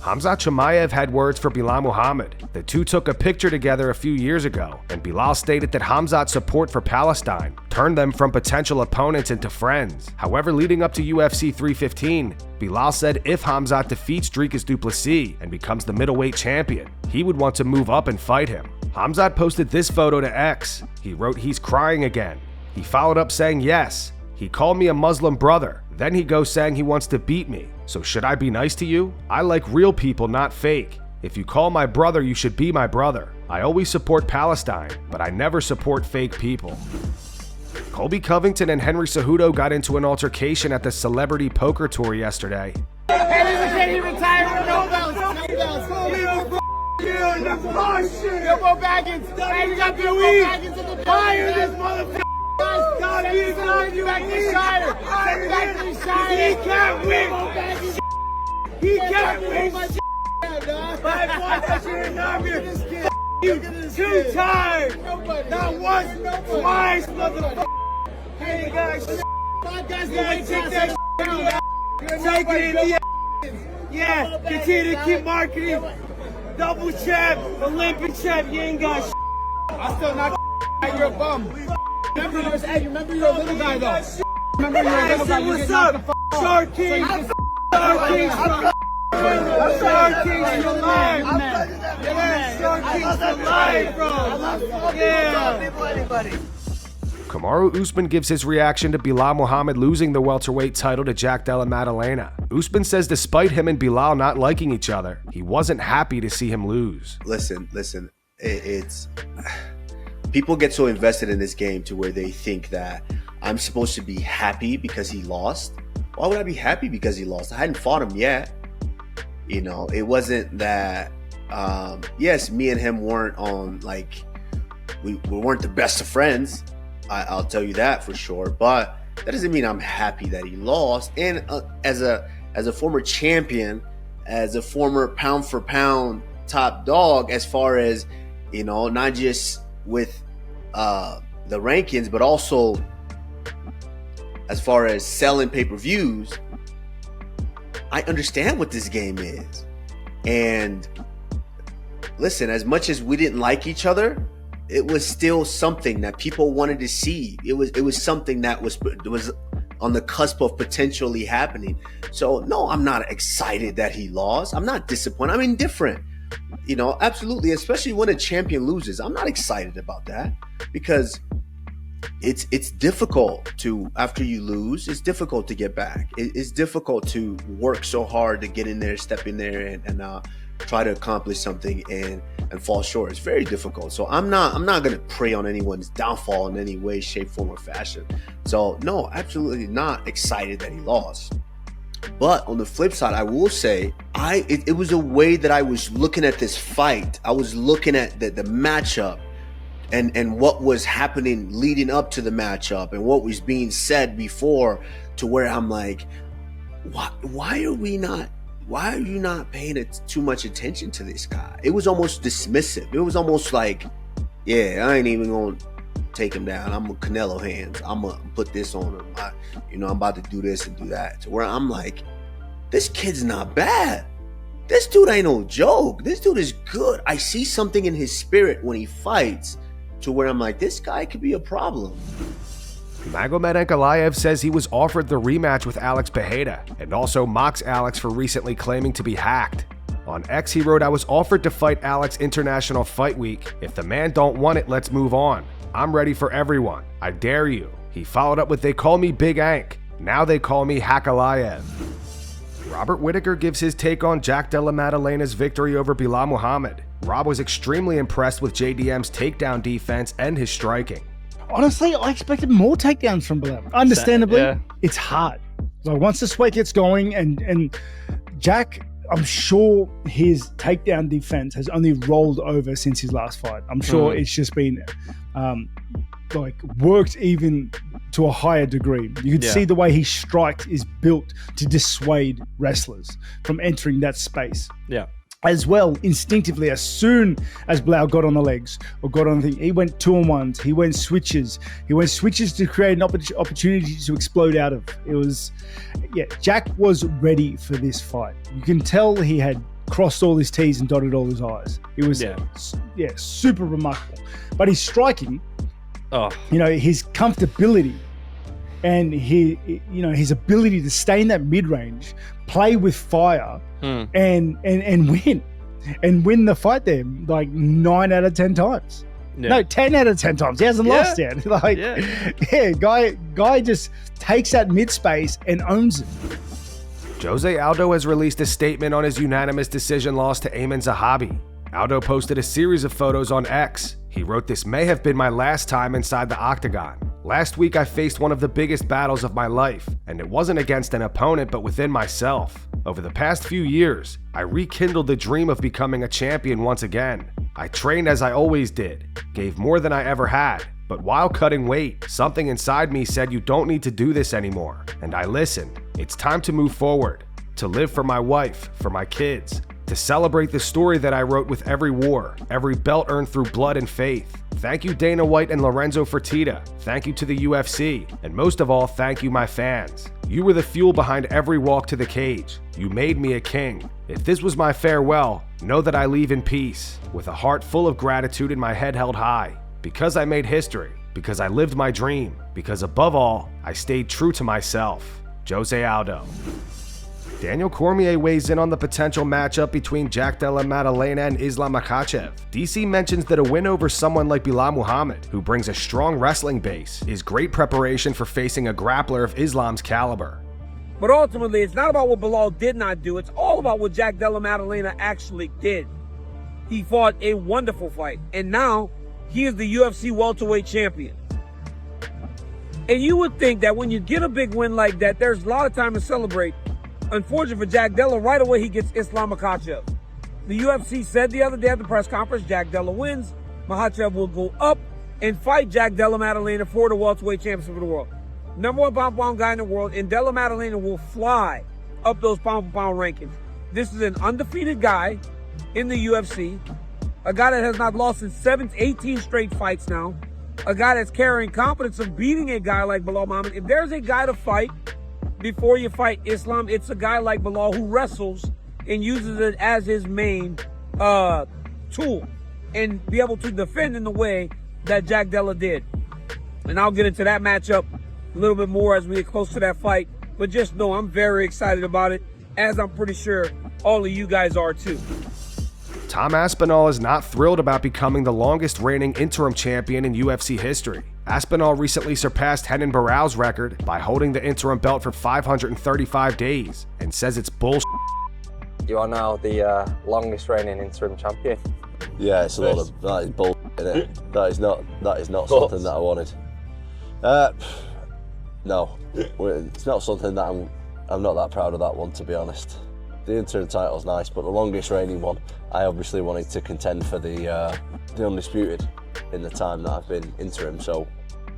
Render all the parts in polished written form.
Khamzat Chimaev had words for Belal Muhammad. The two took a picture together a few years ago, and Belal stated that Khamzat's support for Palestine turned them from potential opponents into friends. However, leading up to UFC 315, Belal said if Khamzat defeats Dricus du Plessis and becomes the middleweight champion, he would want to move up and fight him. Khamzat posted this photo to X. He wrote, "He's crying again." He followed up saying, "Yes, he called me a Muslim brother. Then he goes saying he wants to beat me. So should I be nice to you? I like real people, not fake. If you call my brother, you should be my brother. I always support Palestine, but I never support fake people." Colby Covington and Henry Cejudo got into an altercation at the Celebrity Poker Tour yesterday. Can he retire with no belts? Yo, Bo Baggins. Hey, you got Bo Baggins in the fire this motherfucker. You back to Shire. Back to Shire. He can't win. He can't win. You too tired. Not once, twice, motherfucker. Hey guys, take that down. Take it in the yeah. Continue to keep marketing. Double champ, Olympic champ. You ain't got. I still not. You're a bum. Remember you're a little guy though. Remember you're a little guy. What's up? Shark King. Shark King. Shark King's alive. Shark King's alive, bro. Yeah. Kamaru Usman gives his reaction to Belal Muhammad losing the welterweight title to Della Maddalena. Usman says despite him and Belal not liking each other, he wasn't happy to see him lose. Listen, it's people get so invested in this game to where they think that I'm supposed to be happy because he lost. Why would I be happy because he lost? I hadn't fought him yet. You know, it wasn't that, yes, me and him weren't on, like, we weren't the best of friends. I'll tell you that for sure. But that doesn't mean I'm happy that he lost. And as a former champion, as a former pound for pound top dog, as far as, you know, not just with the rankings, but also as far as selling pay-per-views, I understand what this game is. And listen, as much as we didn't like each other, it was still something that people wanted to see. It was something that was on the cusp of potentially happening. So no, I'm not excited that he lost. I'm not disappointed. I'm indifferent. You know, absolutely, especially when a champion loses. I'm not excited about that because it's difficult to, after you lose, it's difficult to get back. It's difficult to work so hard to get in there, step in there and try to accomplish something and fall short. It's very difficult. So I'm not going to prey on anyone's downfall in any way, shape, form, or fashion. So no, absolutely not excited that he lost. But on the flip side, I will say, it was a way that I was looking at this fight. I was looking at the matchup and what was happening leading up to the matchup and what was being said before, to where I'm like, why are you not paying too much attention to this guy? It was almost dismissive. It was almost like, yeah, I ain't even gonna take him down. I'm a Canelo hands. I'm gonna put this on him. I'm about to do this and do that. To where I'm like, this kid's not bad. This dude ain't no joke. This dude is good. I see something in his spirit when he fights, to where I'm like, this guy could be a problem. Magomed Ankalaev says he was offered the rematch with Alex Pereira and also mocks Alex for recently claiming to be hacked. On X, he wrote, "I was offered to fight Alex International Fight Week. If the man don't want it, let's move on. I'm ready for everyone. I dare you." He followed up with, "They call me Big Ank. Now they call me Ankalaev." Robert Whittaker gives his take on Della Maddalena's victory over Belal Muhammad. Rob was extremely impressed with JDM's takedown defense and his striking. Honestly, I expected more takedowns from Belal. Understandably, yeah. It's hard. So once this weight gets going, and Jack, I'm sure his takedown defense has only rolled over since his last fight. I'm sure it's just been worked even to a higher degree. You can see the way he strikes is built to dissuade wrestlers from entering that space. Yeah. As well, instinctively, as soon as Belal got on the legs or got on the thing, he went 2-on-1s, he went switches. He went switches to create an opportunity to explode out of. It was, Jack was ready for this fight. You can tell he had crossed all his T's and dotted all his I's. It was super remarkable. But his striking, his comfortability and his ability to stay in that mid-range, play with fire, and win the fight there like 9 out of 10 times. Yeah. No, 10 out of 10 times. He hasn't lost yet. Guy just takes that mid space and owns it. Jose Aldo has released a statement on his unanimous decision loss to Aiemann Zahabi. Aldo posted a series of photos on X. He wrote, "This may have been my last time inside the octagon. Last week I faced one of the biggest battles of my life, and it wasn't against an opponent but within myself. Over the past few years, I rekindled the dream of becoming a champion once again. I trained as I always did, gave more than I ever had, but while cutting weight, something inside me said you don't need to do this anymore, and I listened. It's time to move forward, to live for my wife, for my kids, to celebrate the story that I wrote with every war, every belt earned through blood and faith. Thank you Dana White and Lorenzo Fertitta, thank you to the UFC, and most of all, thank you my fans. You were the fuel behind every walk to the cage. You made me a king. If this was my farewell, know that I leave in peace, with a heart full of gratitude and my head held high, because I made history, because I lived my dream, because above all, I stayed true to myself. Jose Aldo." Daniel Cormier weighs in on the potential matchup between Jack Della Maddalena and Islam Makhachev. DC mentions that a win over someone like Belal Muhammad, who brings a strong wrestling base, is great preparation for facing a grappler of Islam's caliber. But ultimately, it's not about what Belal did not do. It's all about what Jack Della Maddalena actually did. He fought a wonderful fight, and now he is the UFC welterweight champion. And you would think that when you get a big win like that, there's a lot of time to celebrate. Unfortunately for Jack Della, right away he gets Islam Makhachev. The UFC said the other day at the press conference, Jack Della wins, Makhachev will go up and fight Jack Della Maddalena for the welterweight championship of the world. Number 1 pound-for-pound guy in the world, and Della Maddalena will fly up those pound-for-pound rankings. This is an undefeated guy in the UFC, a guy that has not lost in 18 straight fights now, a guy that's carrying confidence of beating a guy like Belal Muhammad. If there's a guy to fight before you fight Islam, it's a guy like Belal who wrestles and uses it as his main tool and be able to defend in the way that Jack Della did. And I'll get into that matchup a little bit more as we get close to that fight. But just know I'm very excited about it, as I'm pretty sure all of you guys are too. Tom Aspinall is not thrilled about becoming the longest reigning interim champion in UFC history. Aspinall recently surpassed Renan Barão's record by holding the interim belt for 535 days and says it's bullshit. You are now the longest reigning interim champion. Yeah, it's a lot of that is bull, isn't it? That is not something that I wanted. No, it's not something that I'm not that proud of that one, to be honest. The interim title's nice, but the longest reigning one, I obviously wanted to contend for the undisputed in the time that I've been interim, so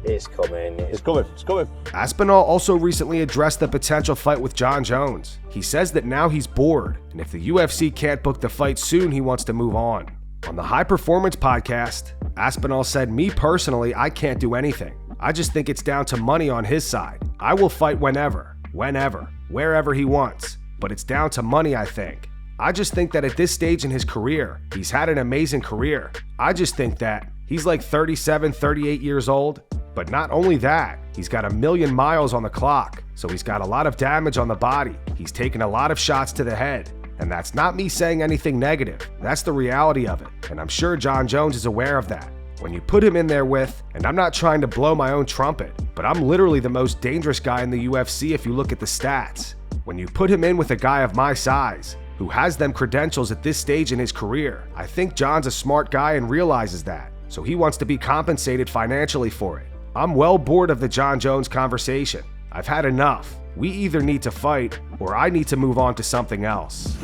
it's coming. It's coming. Aspinall also recently addressed the potential fight with Jon Jones. He says that now he's bored, and if the UFC can't book the fight soon, he wants to move on. On the High Performance podcast, Aspinall said, "Me personally, I can't do anything. I just think it's down to money on his side. I will fight whenever, wherever he wants. But it's down to money, I think. I just think that at this stage in his career, he's had an amazing career. I just think that he's like 37, 38 years old. But not only that, he's got 1,000,000 miles on the clock. So he's got a lot of damage on the body. He's taken a lot of shots to the head. And that's not me saying anything negative. That's the reality of it. And I'm sure Jon Jones is aware of that. When you put him in there with, and I'm not trying to blow my own trumpet, but I'm literally the most dangerous guy in the UFC if you look at the stats. When you put him in with a guy of my size, who has them credentials at this stage in his career, I think Jon's a smart guy and realizes that. So he wants to be compensated financially for it. I'm well bored of the Jon Jones conversation. I've had enough. We either need to fight, or I need to move on to something else."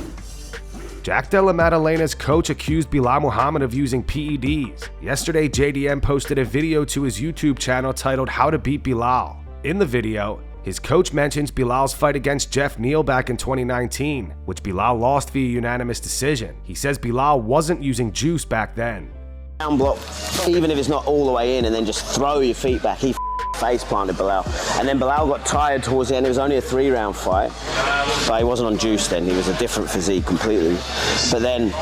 Jack Della Maddalena's coach accused Belal Muhammad of using PED'S. Yesterday, JDM posted a video to his YouTube channel titled "How to Beat Belal." In the video, his coach mentions Bilal's fight against Jeff Neal back in 2019, which Belal lost via unanimous decision. He says Belal wasn't using juice back then. Down block, even if it's not all the way in, and then just throw your feet back. He face planted Belal. And then Belal got tired towards the end. It was only a 3-round fight, but he wasn't on juice then. He was a different physique completely. But then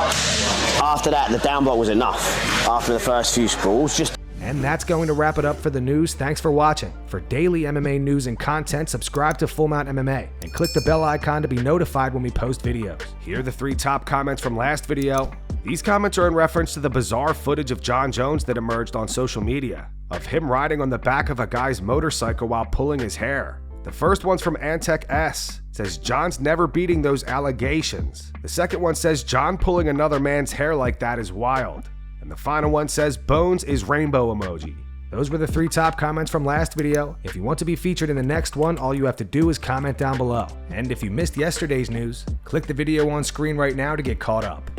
after that, the down block was enough. After the first few sprawls, just. And that's going to wrap it up for the news. Thanks for watching. For daily MMA news and content, subscribe to Full Mount MMA and click the bell icon to be notified when we post videos. Here are the 3 top comments from last video. These comments are in reference to the bizarre footage of Jon Jones that emerged on social media, of him riding on the back of a guy's motorcycle while pulling his hair. The first one's from Antec S. It says, Jon's never beating those allegations. The second one says, Jon pulling another man's hair like that is wild. And the final one says, Bones is rainbow emoji. Those were the 3 top comments from last video. If you want to be featured in the next one, all you have to do is comment down below. And if you missed yesterday's news, click the video on screen right now to get caught up.